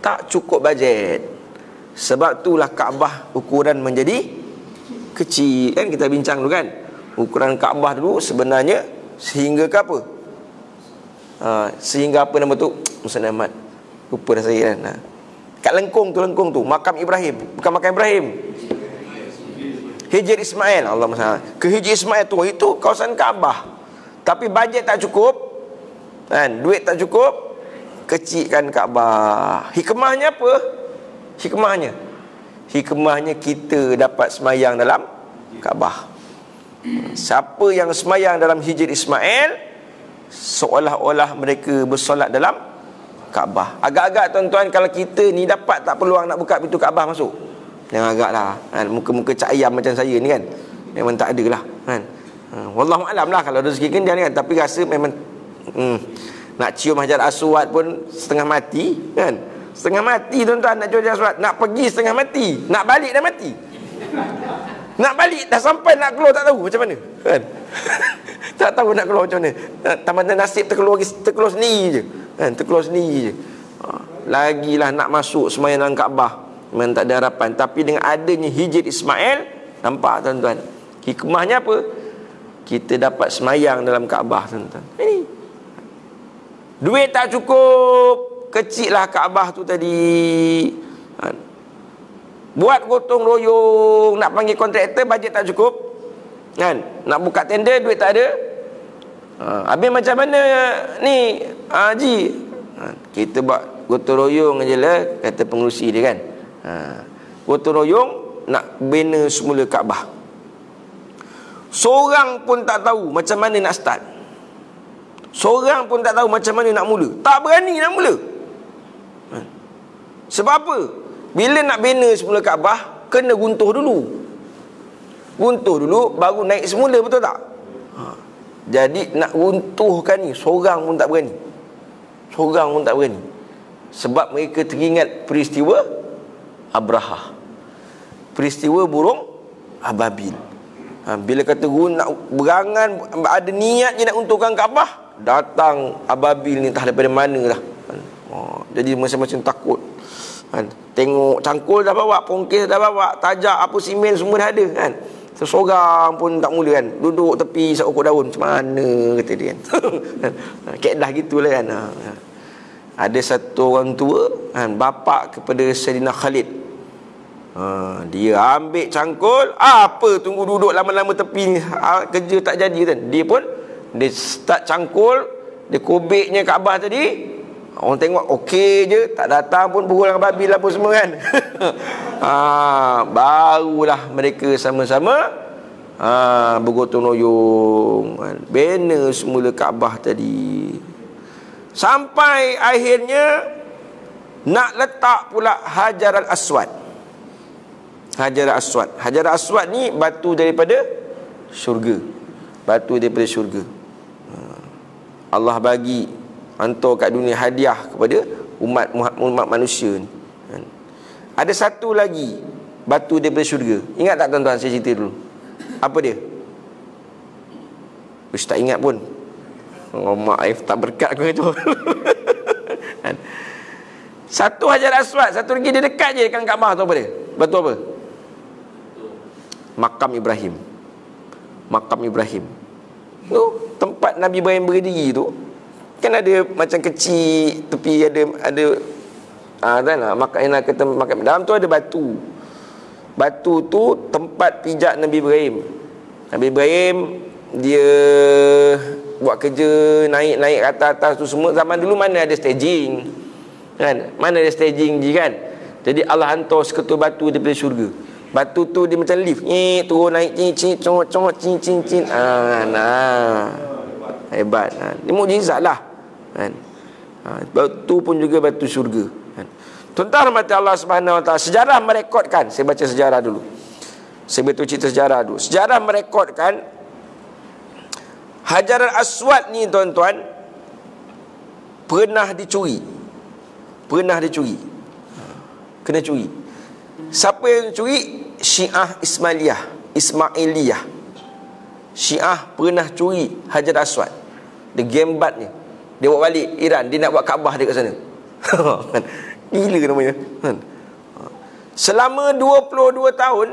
tak cukup bajet. Sebab itulah Kaabah ukuran menjadi kecil. Kan kita bincang dulu kan, ukuran Kaabah dulu sebenarnya sehingga ke apa? Sehingga apa nama tu? Musa Ahmad, lupa dah saya kan. Kat lengkung tu makam Ibrahim, bukan makam Ibrahim, Hijr Ismail. Allah Maha. Ke Hijr Ismail tu, itu kawasan Kaabah. Tapi bajet tak cukup kan, duit tak cukup, kecilkan Kaabah. Hikmahnya apa? Hikmahnya kita dapat semayang dalam Kaabah. Siapa yang semayang dalam Hijr Ismail, seolah-olah mereka bersolat dalam Kaabah. Agak-agak tuan-tuan, kalau kita ni dapat tak peluang nak buka pintu Kaabah masuk, jangan agak lah kan? Muka-muka cak ayam macam saya ni kan, memang tak ada lah kan. Wallahualam lah kalau rezeki kan, kan. Tapi rasa memang nak cium Hajar Aswad pun setengah mati kan. Setengah mati tuan-tuan nak cium Hajar Aswad. Nak pergi setengah mati, nak balik dah mati. Nak balik dah sampai, nak keluar tak tahu macam mana kan. Tak tahu nak keluar macam mana. Taman nasib terkeluar sendiri je kan, terkeluar sendiri je. Lagilah nak masuk semayang dalam Kaabah, memang tak ada harapan. Tapi dengan adanya Hijr Ismail, nampak tuan-tuan, hikmahnya apa? Kita dapat semayang dalam Kaabah tuan-tuan. Ini duit tak cukup, kecil lah Kaabah tu tadi kan? Buat gotong royong, nak panggil kontraktor, bajet tak cukup kan? Nak buka tender, duit tak ada. Habis macam mana ni Haji? Kita buat gotong royong je lah, kata pengurusi dia kan. Gotong royong nak bina semula Kaabah. Seorang pun tak tahu macam mana nak start. Seorang pun tak tahu macam mana nak mula. Tak berani nak mula. Sebab apa? Bila nak bina semula Kaabah, kena guntuh dulu. Guntuh dulu baru naik semula, betul tak? Jadi nak runtuhkan ni, seorang pun tak berani. Seorang pun tak berani. Sebab mereka teringat peristiwa Abrahah, peristiwa burung ababil. Bila kata nak berangan, ada niat je nak runtuhkan Kaabah, datang ababil ni entah daripada mana lah. Jadi macam-macam takut. Tengok cangkul dah bawa, pongkis dah bawa, tajak apa simen semua dah ada kan. Seseorang pun tak mula kan. Duduk tepi seokok daun. Macam mana kata dia kan. Kaedah gitulah kan. Ada satu orang tua kan, bapa kepada Sayyidina Khalid. Dia ambil cangkul, apa tunggu duduk lama-lama tepi ni, kerja tak jadi kan. Dia pun dia start cangkul, dia kubiknya Kaabah tadi. Orang tengok okey je, tak datang pun berulang babil apa semua kan. Barulah mereka sama-sama bergotong royong bina semula Kaabah tadi. Sampai akhirnya nak letak pula Hajar al-Aswad. Hajar al-Aswad. Hajar al-Aswad ni batu daripada syurga. Batu daripada syurga. Allah bagi, hantar kat dunia hadiah kepada umat manusia ni. Ada satu lagi batu daripada syurga. Ingat tak tuan-tuan, saya cerita dulu. Apa dia? Ustaz tak ingat pun. Mak tak berkat aku itu. Satu Hajar Aswad, satu lagi dia dekat je dekat Kaabah tu apa dia? Batu apa? Makam Ibrahim. Makam Ibrahim. Tu tempat Nabi Ibrahim berdiri tu. Kan ada macam kecil tepi ada makam dalam tu ada batu. Batu tu tempat pijak Nabi Ibrahim. Nabi Ibrahim dia buat kerja naik-naik ke atas tu semua. Zaman dulu mana ada staging kan? Mana ada staging je kan? Jadi Allah hantar seketul batu daripada syurga. Batu tu dia macam lift. Turun naik cing. Hebat. Dia mukjizat lah kan. Batu pun juga batu syurga kan. Tuan-tuan rahmati Allah Subhanahu Wa Taala, sejarah merekodkan, saya baca sejarah dulu. Saya betul cerita sejarah dulu. Sejarah merekodkan Hajar al-Aswad ni tuan-tuan pernah dicuri. Pernah dicuri. Kena curi. Siapa yang curi? Syiah Ismailiyah. Syiah pernah curi Hajar al-Aswad. Dia gembat ni. Dia bawa balik Iran, dia nak buat Kaabah dia kat sana. Gila namanya. Selama 22 tahun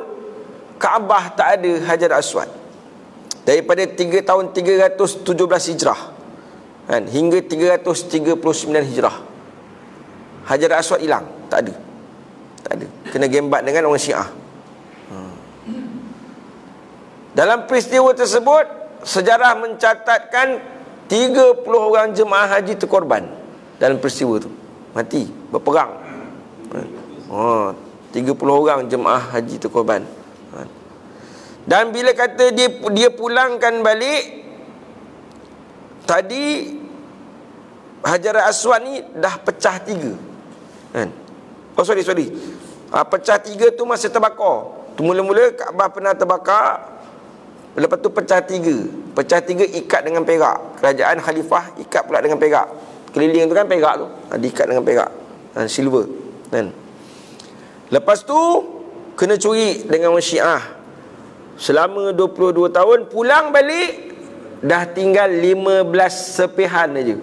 Kaabah tak ada Hajar Aswad. Daripada 3 tahun 317 Hijrah kan, hingga 339 Hijrah, Hajar Aswad hilang, tak ada. Tak ada. Kena gembat dengan orang Syiah. Dalam peristiwa tersebut, sejarah mencatatkan 30 orang jemaah haji terkorban dalam peristiwa tu. Mati, berperang. 30 orang jemaah haji terkorban. Dan bila kata dia pulangkan balik, tadi Hajar Aswad ni dah pecah 3 kan? Sorry pecah 3 tu masih terbakar. Tu mula-mula Kaabah pernah terbakar. Lepas tu pecah 3. Pecah 3 ikat dengan perak. Kerajaan khalifah ikat pula dengan perak. Keliling tu kan perak tu, diikat dengan perak silver kan. Lepas tu kena curi dengan orang Syiah selama 22 tahun. Pulang balik dah tinggal 15 sepihan aja.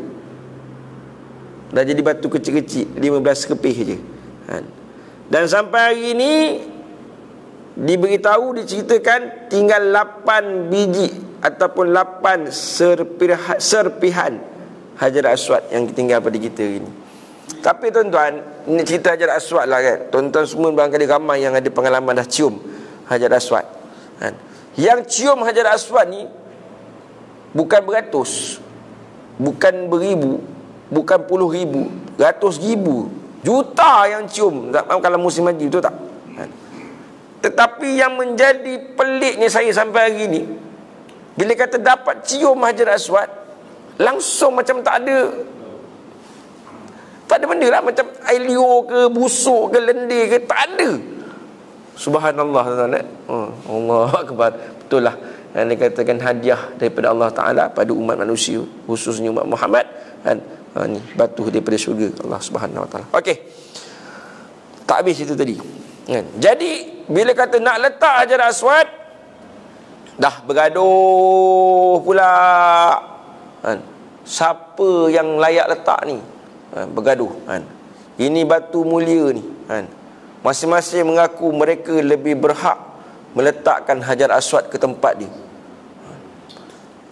Dah jadi batu kecil-kecil 15 kepih je kan. Dan sampai hari ni diberitahu, diceritakan tinggal 8 biji ataupun 8 serpihan Hajar Aswad yang tinggal pada kita ini. Tapi tuan-tuan, ini cerita Hajar Aswad lah kan. Tuan-tuan semua barangkali ramai yang ada pengalaman dah cium Hajar Aswad kan. Yang cium Hajar Aswad ni bukan beratus, bukan beribu, bukan puluh ribu, ratus ribu, juta yang cium kalau musim haji, betul tak? Tetapi yang menjadi peliknya saya sampai hari ni, bila kata dapat cium Hajar Aswad, langsung macam tak ada benda lah, macam air liur ke, busuk ke, lendir ke, tak ada. Subhanallah, tuan-tuan. Allah Akbar. Betul lah yang dikatakan hadiah daripada Allah Ta'ala pada umat manusia, khususnya umat Muhammad, kan? Ni batu daripada syurga Allah Subhanahu Wa Ta'ala. Okey, tak habis itu tadi, kan? Jadi bila kata nak letak Hajar Aswad, dah bergaduh pula, kan? Siapa yang layak letak ni? Bergaduh, kan? Ini batu mulia ni, kan? Masing-masing mengaku mereka lebih berhak meletakkan Hajar Aswad ke tempat dia.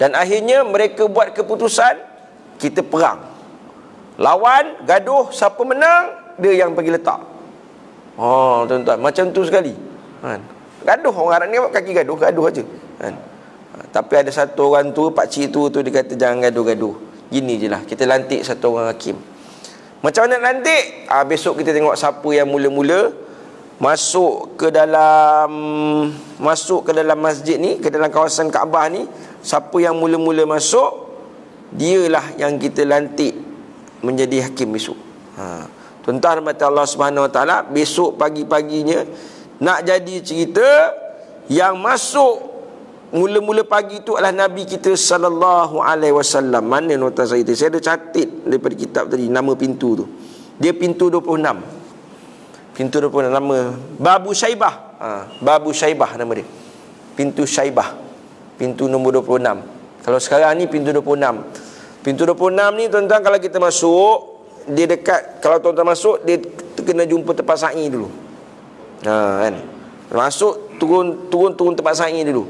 Dan akhirnya mereka buat keputusan, kita perang, lawan, gaduh, siapa menang, dia yang pergi letak. Tuan-tuan, macam tu sekali, kan? Gaduh, orang Arab ni kaki gaduh aja, kan? Tapi ada satu orang tu, pakcik tu dia kata jangan gaduh-gaduh, gini je lah, kita lantik satu orang hakim. Macam mana lantik? Besok kita tengok siapa yang mula-mula masuk ke dalam masjid ni, ke dalam kawasan Kaabah ni. Siapa yang mula-mula masuk, dialah yang kita lantik menjadi hakim besok. Tuan-tuan mata Allah Subhanahu Wa Taala, besok pagi-paginya nak jadi cerita yang masuk mula-mula pagi itu adalah Nabi kita sallallahu alaihi wasallam. Mana nota saya tu? Saya ada catat daripada kitab tadi nama pintu tu. Dia pintu 26. Pintu 26 nama Babu Syaibah. Babu Syaibah nama dia. Pintu Syaibah. Pintu nombor 26. Kalau sekarang ni pintu 26. Pintu 26 ni tuan-tuan, kalau kita masuk, dia dekat, kalau tuan-tuan masuk, dia kena jumpa tempat sa'i dulu. Kan? Masuk turun tempat sa'i dulu.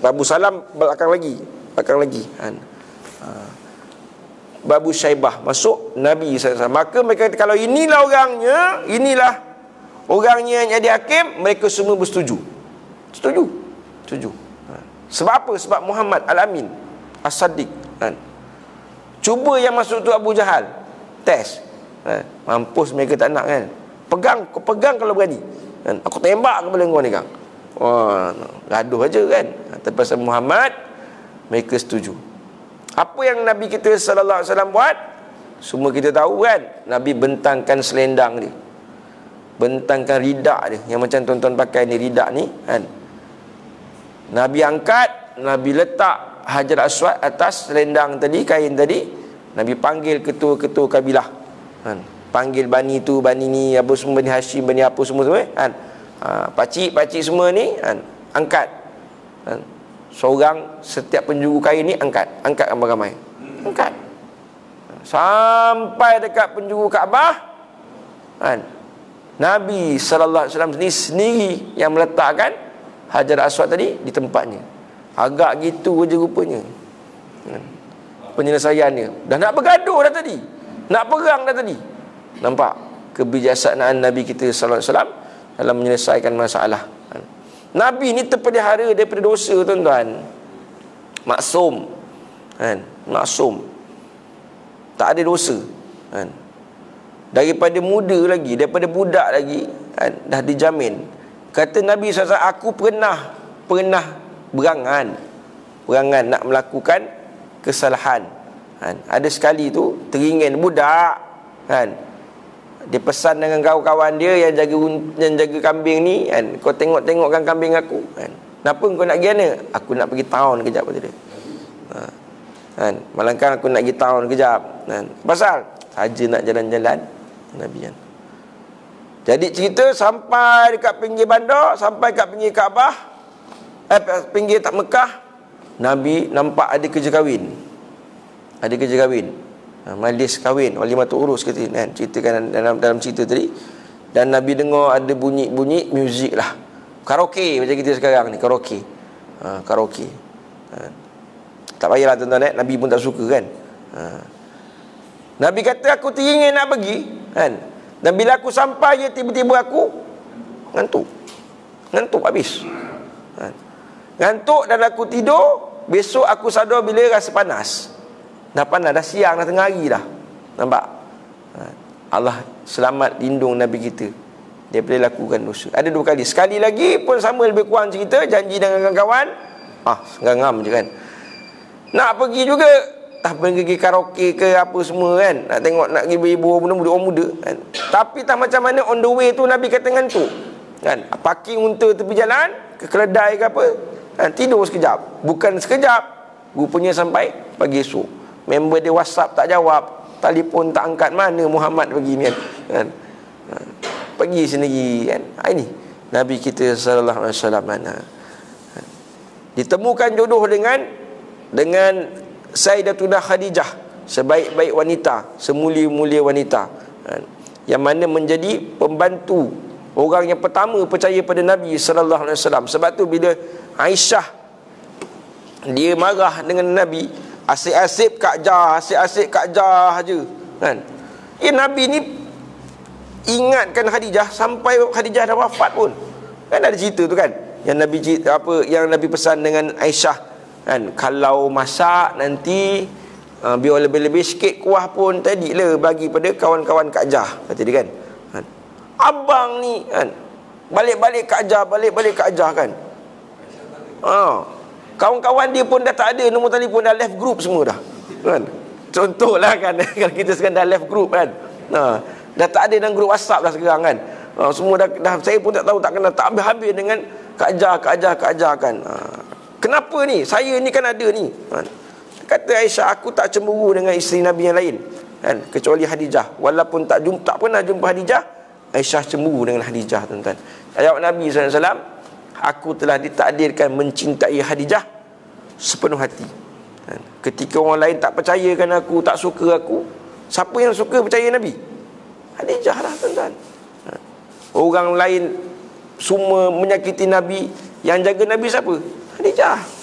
Babu Salam belakang lagi, kan? Babu Syaibah masuk Nabi SAW. Maka mereka kata, kalau inilah orangnya yang jadi hakim, mereka semua bersetuju. Setuju. Sebab apa? Sebab Muhammad Al-Amin As-Sadiq, kan? Cuba yang masuk tu Abu Jahal, test, kan? Mampus mereka tak nak, kan? Pegang kalau berani, kan? Aku tembak kepala kau ni, kan? Gaduh aja, kan? Tapi pasal Muhammad, mereka setuju. Apa yang Nabi kita sallallahu alaihi wasallam buat? Semua kita tahu, kan? Nabi bentangkan selendang dia, bentangkan ridak dia, yang macam tuan-tuan pakai ni, ridak ni, kan? Nabi angkat, Nabi letak Hajar Aswad atas selendang tadi, kain tadi. Nabi panggil ketua-ketua kabilah, kan? Panggil bani tu, bani ni, apa semua, bani Hashim, bani apa semua, kan? Pakcik semua ni, kan? Angkat, kan? Seorang setiap penjuru kain ni angkat ramai-ramai, angkat sampai dekat penjuru Kaabah, kan? Nabi sallallahu alaihi wasallam sendiri yang meletakkan Hajar Aswad tadi di tempatnya. Agak gitu je rupanya, kan? Penyelesaiannya. Dah nak bergaduh dah tadi, nak perang dah tadi. Nampak kebijaksanaan Nabi kita sallallahu alaihi wasallam dalam menyelesaikan masalah, kan? Nabi ni terpelihara daripada dosa, tuan-tuan. Maksum, kan? Maksum, tak ada dosa, kan? Daripada muda lagi, daripada budak lagi, kan? Dah dijamin. Kata Nabi SAW, aku pernah berangan nak melakukan kesalahan, kan? Ada sekali tu teringin budak, kan? Dia pesan dengan kawan-kawan dia yang jaga kambing ni, kan? Kau tengokkan kambing aku, kan? Kenapa kau nak pergi mana? Aku nak pergi town kejap, kata dia. Kan? Malangkan aku nak pergi town kejap, kan? Pasal saja nak jalan-jalan, Nabi, kan? Jadi cerita sampai dekat pinggir bandar, sampai kat pinggir Kaabah, pinggir tak Mekah, Nabi nampak ada kerja kahwin. Majlis kahwin, walimatul urus, kata, kan? Ceritakan dalam cerita tadi. Dan Nabi dengar ada bunyi muzik lah, karaoke macam kita sekarang ni, karaoke. Tak payahlah, tuan-tuan, Nabi pun tak suka, kan? Nabi kata, aku teringin nak pergi, kan? Dan bila aku sampai, tiba-tiba aku ngantuk habis, kan? Ngantuk dan aku tidur. besok aku sadar bila rasa panas. Dah panas, dah siang, dah tengah hari dah. Nampak? Allah selamat lindung Nabi kita daripada lakukan dosa. Ada 2 kali. Sekali lagi pun sama lebih kurang cerita, janji dengan kawan-kawan, ngam je kan. Nak pergi juga, pergi karaoke ke apa semua kan, nak tengok, nak pergi ibu muda-muda, orang muda kan. Tapi tak macam mana on the way tu Nabi kata ngantuk kan. Parking unta tepi jalan, ke keledai ke apa kan, tidur sekejap. Bukan sekejap, rupanya sampai pagi esok. Member dia WhatsApp tak jawab, telefon tak angkat, mana Muhammad pergi ni kan. Pergi sendiri kan. Ini Nabi kita sallallahu alaihi wasallam mana ditemukan jodoh dengan Sayyidatuna Khadijah, sebaik-baik wanita, semulia-mulia wanita kan, yang mana menjadi pembantu, orang yang pertama percaya pada Nabi sallallahu alaihi wasallam. Sebab tu bila Aisyah dia marah dengan Nabi, asyik-asyik Kak Jah je kan. Nabi ni ingatkan Khadijah sampai Khadijah dah wafat pun. Kan ada cerita tu kan, yang Nabi yang Nabi pesan dengan Aisyah kan, kalau masak nanti biar lebih-lebih sikit kuah pun tadilah bagi pada kawan-kawan Kak Jah, kata dia kan. Abang ni kan, balik-balik Kak Jah kan. Kawan-kawan dia pun dah tak ada nombor telefon, dah left group semua dah kan. Contohlah kan kalau kita sekarang dah left group kan, dah tak ada dalam grup WhatsApp dah sekarang kan. Semua dah saya pun tak tahu, tak kenal, tak habis-habis dengan Kak Jah kan. Kenapa ni? Saya ni kan ada ni kan. Kata Aisyah, aku tak cemburu dengan isteri Nabi yang lain kan, kecuali Khadijah. Walaupun tak pernah jumpa Khadijah, Aisyah cemburu dengan Khadijah, tuan-tuan. Jawab Nabi SAW, aku telah ditakdirkan mencintai Khadijah sepenuh hati kan. Ketika orang lain tak percayakan aku, tak suka aku, siapa yang suka percaya Nabi? Khadijah lah, tuan-tuan. Orang lain semua menyakiti Nabi, yang jaga Nabi siapa? Khadijah.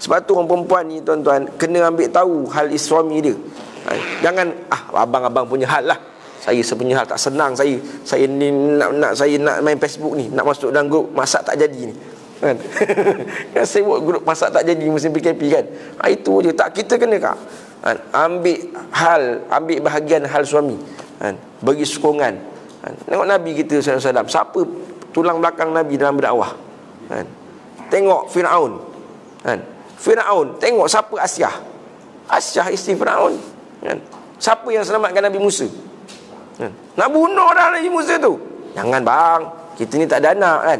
Sebab tu orang perempuan ni, tuan-tuan, kena ambil tahu hal suami dia. Jangan abang-abang punya hal lah, saya sepunya hal tak senang. Saya ni nak main Facebook ni, nak masuk dalam grup masak tak jadi ni kan. Kan saya buat grup masak tak jadi musim PKP kan. Itu je tak, kita kena kan ambil bahagian hal suami kan, bagi sokongan kan. Tengok Nabi kita SAW, siapa tulang belakang Nabi dalam berdakwah kan. Tengok Firaun kan. Firaun, tengok siapa Asyah isteri Firaun kan. Siapa yang selamatkan Nabi Musa kan? Nak bunuh dah Nabi Musa tu. Jangan bang, kita ni tak ada anak kan.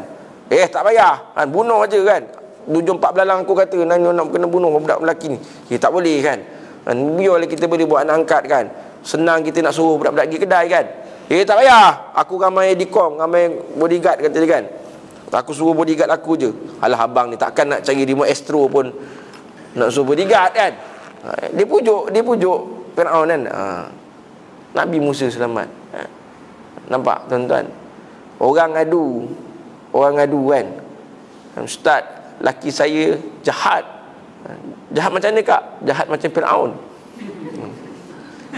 Tak payah kan, bunuh aja kan. 7-4 belalang aku kata nak kena bunuh budak lelaki ni. Tak boleh kan. Biarlah kita boleh buat anak angkat kan. Senang kita nak suruh budak-budak pergi kedai kan. Tak payah, aku ramai dikom, ramai bodyguard, kata dia kan. Aku suruh bodyguard aku je. Alah abang ni takkan nak cari remote Astro pun nak suruh bodyguard kan. Dia pujuk Firaun kan. Nabi Musa selamat. Nampak tuan-tuan, orang adu kan, Ustaz, laki saya jahat. Jahat macam mana kak? Jahat macam Firaun.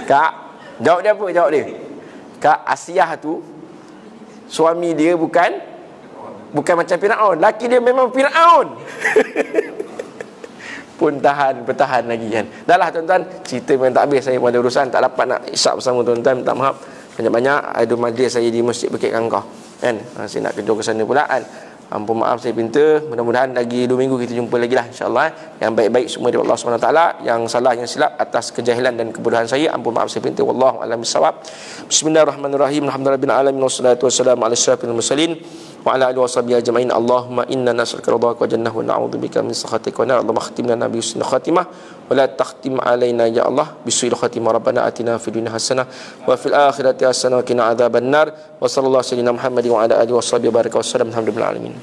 Kak, jawab dia apa? Jawab dia, Kak, Asyah tu suami dia bukan macam Firaun. Laki dia memang Firaun. Pun bertahan lagi kan. Dah lah tuan-tuan, cerita memang tak habis. Saya pun ada urusan, tak dapat nak isyak bersama tuan-tuan. Minta maaf banyak-banyak. Ada majlis saya di Masjid Bukit Kangkah kan. Saya nak kerja ke sana pula kan. Ampun maaf saya minta. Mudah-mudahan lagi 2 minggu kita jumpa lagi lah, insyaAllah. Yang baik-baik semua dari Allah SWT. Yang salah, yang silap atas kejahilan dan kebodohan saya, ampun maaf saya minta. Wallahu a'lam bishawab. Bismillahirrahmanirrahim. Alhamdulillah alamin, wassalatu wassalamu ala asyrafil mursalin wa ala alihi washabihi ajma'in. Allahumma inna nas'aluka ridhaka wa jannah wa na'udzubika min sakhatika wa nar. Allahumma khtim lana bi husnil khatimah wa la takhtim alaina ya Allah bi su'il khatimah. Rabbana atina fid dunya hasanah wa fil akhirati hasanah wa qina adzabannar. Wa sallallahu alaihi wa sallam Muhammadin wa ala alihi washabihi baraka wasallam. Alhamdulillah alamin.